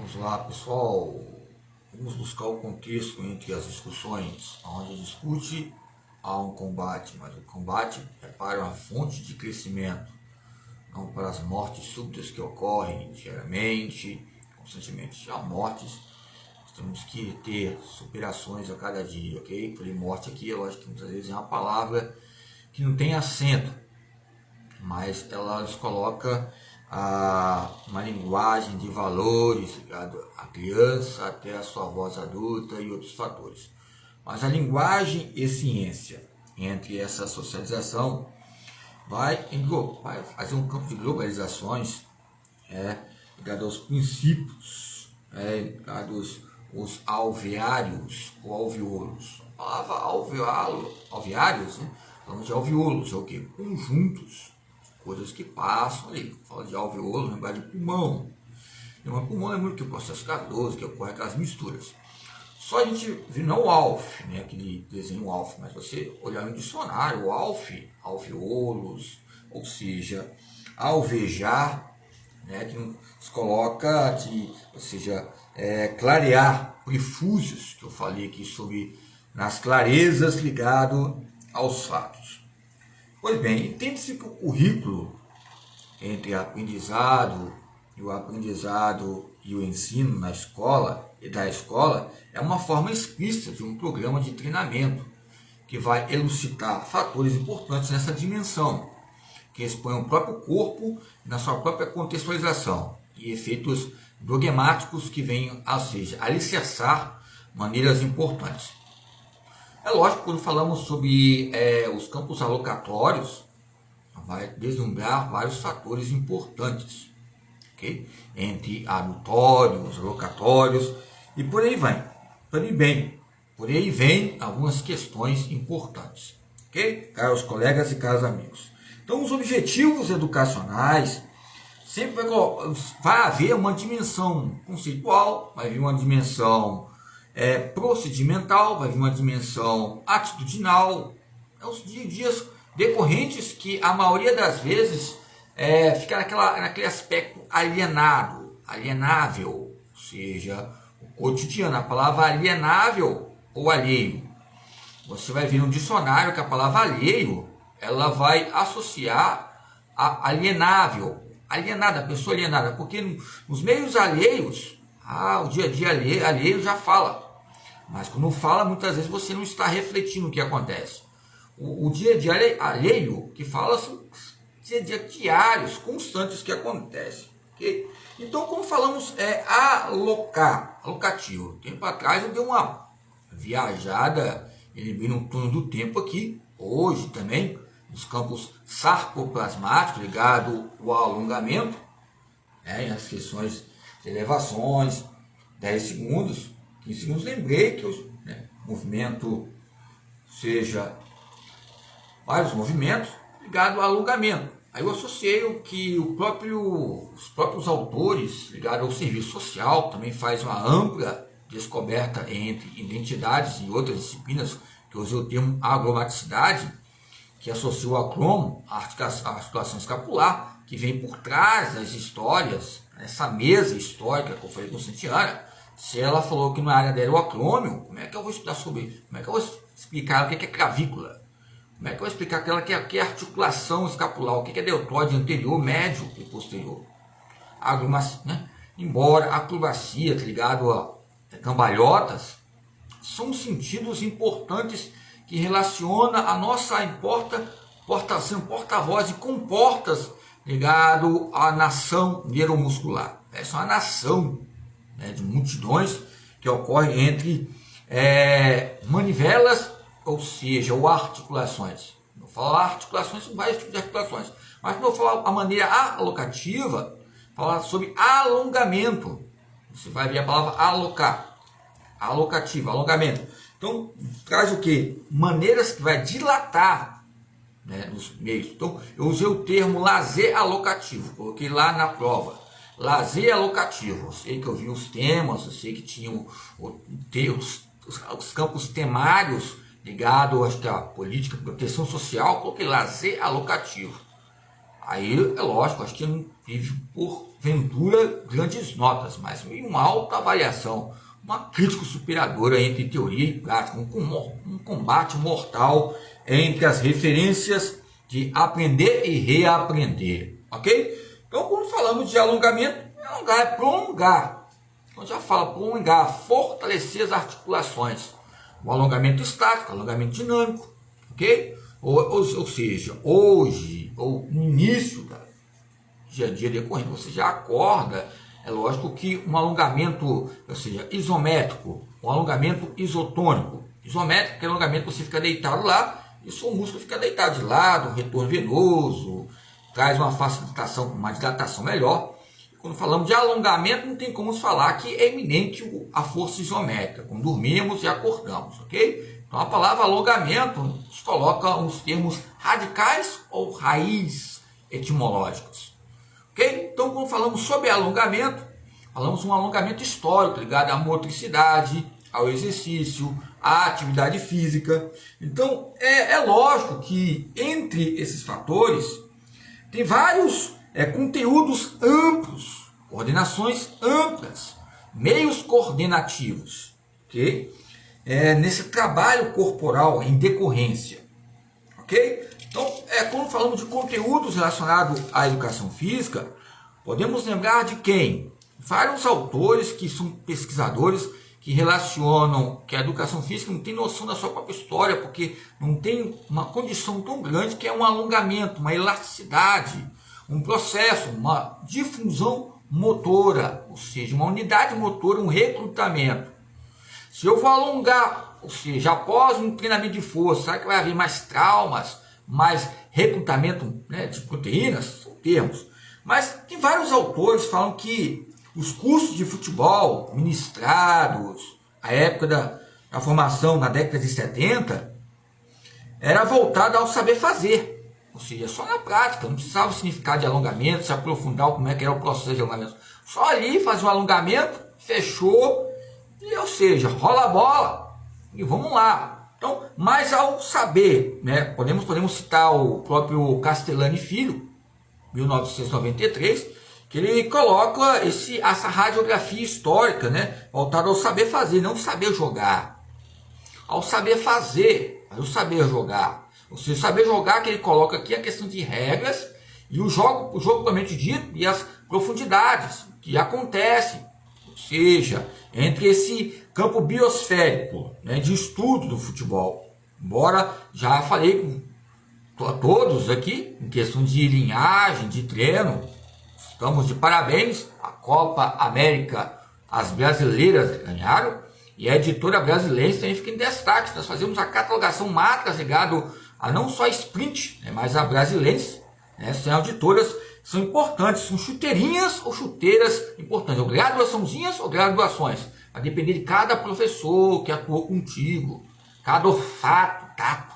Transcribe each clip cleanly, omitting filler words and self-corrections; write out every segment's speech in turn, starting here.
Vamos lá, pessoal. Vamos buscar o contexto entre as discussões. Onde discute, há um combate, mas o combate é para uma fonte de crescimento, não para as mortes súbitas que ocorrem diariamente, constantemente. Há mortes, nós temos que ter superações a cada dia, ok? Falei morte aqui, eu acho que muitas vezes é uma palavra que não tem acento, mas ela nos coloca uma linguagem de valores ligado à criança até a sua voz adulta e outros fatores. Mas a linguagem e ciência, entre essa socialização, vai fazer um campo de globalizações ligado aos princípios, ligados aos alveários ou alveolos. A palavra alveários, né? Falamos de alveolos, é o que? Conjuntos, coisas que passam ali. Fala de alveolo, lembrar de pulmão. Mas pulmão é muito que o processo gasoso, que ocorre aquelas misturas. Só a gente viu, não o alf, né, aquele desenho alf, mas você olhar no dicionário, o alf, alveolos, ou seja, alvejar, né, que nos coloca de, ou seja, clarear, prefúgios, que eu falei aqui sobre nas clarezas ligado aos fatos. Pois bem, entende-se que o currículo entre aprendizado e o ensino na escola e da escola é uma forma explícita de um programa de treinamento que vai elucidar fatores importantes nessa dimensão, que expõem o próprio corpo na sua própria contextualização e efeitos dogmáticos que venham, ou seja, alicerçar maneiras importantes. É lógico, quando falamos sobre os campos alocatórios, vai deslumbrar vários fatores importantes, okay? Entre adutórios, alocatórios e por aí vai. Por aí vem algumas questões importantes, ok? Caros colegas e caros amigos. Então, os objetivos educacionais sempre vai haver uma dimensão conceitual, vai haver uma dimensão procedimental, vai vir uma dimensão atitudinal, os dias decorrentes que a maioria das vezes fica naquele aspecto alienável, ou seja, o cotidiano, a palavra alienável ou alheio. Você vai ver no dicionário que a palavra alheio, ela vai associar a alienável, alienada, a pessoa alienada, porque nos meios alheios, o dia a dia alheio já fala. Mas quando fala, muitas vezes você não está refletindo o que acontece. O dia a dia alheio que fala são dia a dia diários, constantes que acontecem. Okay? Então, como falamos, alocativo. Tempo atrás eu dei uma viajada, ele veio no turno do tempo aqui, hoje também, nos campos sarcoplasmáticos, ligado ao alongamento, as questões de elevações, 10 segundos, 15 segundos, lembrei que o movimento seja vários movimentos ligados ao alongamento. Aí eu associei que os próprios autores ligados ao serviço social também faz uma ampla descoberta entre identidades e outras disciplinas, que eu usei o termo agromaticidade, que associou a cromo, a articulação escapular, que vem por trás das histórias, essa mesa histórica que eu falei com Santiana. Se ela falou que na área dela é o acrômio, como é que eu vou estudar sobre? Como é que eu vou explicar o que é clavícula? Como é que eu vou explicar aquela que é articulação escapular? O que é deltoide anterior, médio e posterior? Embora a acrobacia, ligado a cambalhotas, são sentidos importantes que relaciona a nossa porta-voz e comportas ligado à nação neuromuscular. Essa é uma nação de multidões que ocorre entre manivelas, ou seja, ou articulações. Não falo articulações, são vários tipos de articulações. Mas quando eu falo a maneira alocativa, falar sobre alongamento. Você vai ver a palavra alocar, alocativo, alongamento. Então, traz o que? Maneiras que vai dilatar nos meios. Então, eu usei o termo lazer alocativo, coloquei lá na prova. Lazer alocativo. Eu sei que eu vi os temas, eu sei que tinham os campos temários ligados à política de proteção social, coloquei lazer alocativo. Aí, é lógico, acho que teve porventura grandes notas, mas uma alta avaliação, uma crítica superadora entre teoria e prática, um combate mortal entre as referências de aprender e reaprender, ok? Então, quando falamos de alongamento, alongar é prolongar. Então, já fala prolongar, fortalecer as articulações. O alongamento estático, alongamento dinâmico, ok? Ou seja, hoje, ou no início do dia a dia decorrente, você já acorda. É lógico que um alongamento, ou seja, isométrico, um alongamento isotônico. Isométrico é alongamento que você fica deitado lá e o seu músculo fica deitado de lado, um retorno venoso, traz uma facilitação, uma dilatação melhor. Quando falamos de alongamento, não tem como falar que é eminente a força isométrica, quando dormimos e acordamos, ok? Então a palavra alongamento nos coloca uns termos radicais ou raiz etimológicos, ok? Então quando falamos sobre alongamento, falamos de um alongamento histórico ligado à motricidade, ao exercício, à atividade física. Então é lógico que entre esses fatores tem vários conteúdos amplos, coordenações amplas, meios coordenativos, ok? Nesse trabalho corporal em decorrência, ok? Então, quando falamos de conteúdos relacionados à educação física, podemos lembrar de quem? Vários autores que são pesquisadores que relacionam que a educação física não tem noção da sua própria história, porque não tem uma condição tão grande que é um alongamento, uma elasticidade, um processo, uma difusão motora, ou seja, uma unidade motora, um recrutamento. Se eu vou alongar, ou seja, após um treinamento de força, será que vai haver mais traumas, mais recrutamento, né, de proteínas? São termos. Mas tem vários autores que falam que os cursos de futebol ministrados à época da formação, na década de 70, era voltado ao saber fazer. Ou seja, só na prática, não precisava o significado de alongamento, se aprofundar como é que era o processo de alongamento. Só ali fazer um alongamento, fechou, e ou seja, rola a bola e vamos lá. Então, mas ao saber, né, podemos citar o próprio Castellani Filho, 1993, que ele coloca essa radiografia histórica, né, voltada ao saber fazer, não saber jogar. Ao saber fazer, ao saber jogar. Ou seja, saber jogar, que ele coloca aqui a questão de regras e o jogo propriamente dito e as profundidades que acontecem. Ou seja, entre esse campo biosférico, né, de estudo do futebol. Embora já falei com todos aqui em questão de linhagem, de treino, estamos de parabéns. A Copa América, as brasileiras ganharam e a editora brasileira também fica em destaque. Nós fazemos a catalogação marcas ligado a não só a sprint, né, mas a brasileiras, né, são editoras, são importantes, são chuteirinhas ou chuteiras importantes, ou graduaçãozinhas ou graduações, vai depender de cada professor que atuou contigo, cada olfato, tato,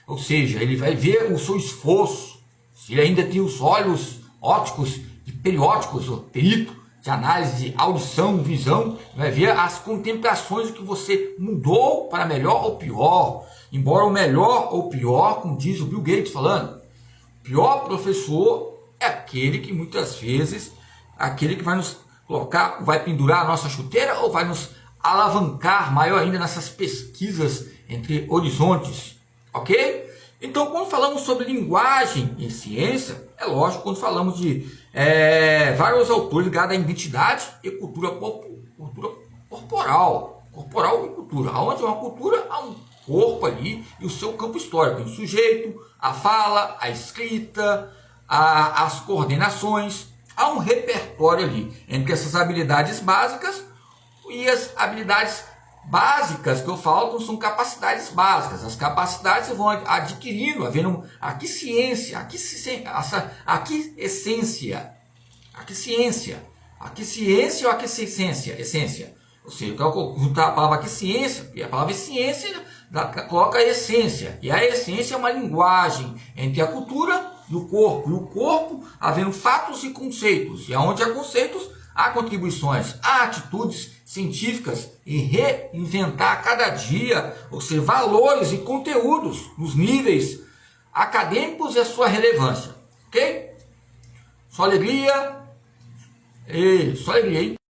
ou seja, ele vai ver o seu esforço, se ele ainda tem os olhos ópticos e periódicos, o perito de análise de audição, visão, vai ver as contemplações do que você mudou para melhor ou pior. Embora o melhor ou pior, como diz o Bill Gates falando, o pior professor é aquele que muitas vezes, aquele que vai nos colocar, vai pendurar a nossa chuteira ou vai nos alavancar maior ainda nessas pesquisas entre horizontes, ok? Então, quando falamos sobre linguagem e ciência, é lógico, quando falamos de vários autores ligados à identidade e cultura corporal e cultura, onde uma cultura há um corpo ali e o seu campo histórico, o sujeito, a fala, a escrita, as coordenações, há um repertório ali entre essas habilidades básicas e as habilidades básicas que eu falo são capacidades básicas. As capacidades vão adquirindo, havendo aqui ciência, aqui essência, aqui ciência ou aqui essência. Ou seja, eu quero juntar a palavra aqui ciência, e a palavra ciência coloca a essência. E a essência é uma linguagem entre a cultura e o corpo havendo fatos e conceitos. E onde há conceitos, há contribuições, há atitudes científicas e reinventar a cada dia, ou seja, valores e conteúdos nos níveis acadêmicos e a sua relevância. Ok? Só alegria. E só alegria, hein?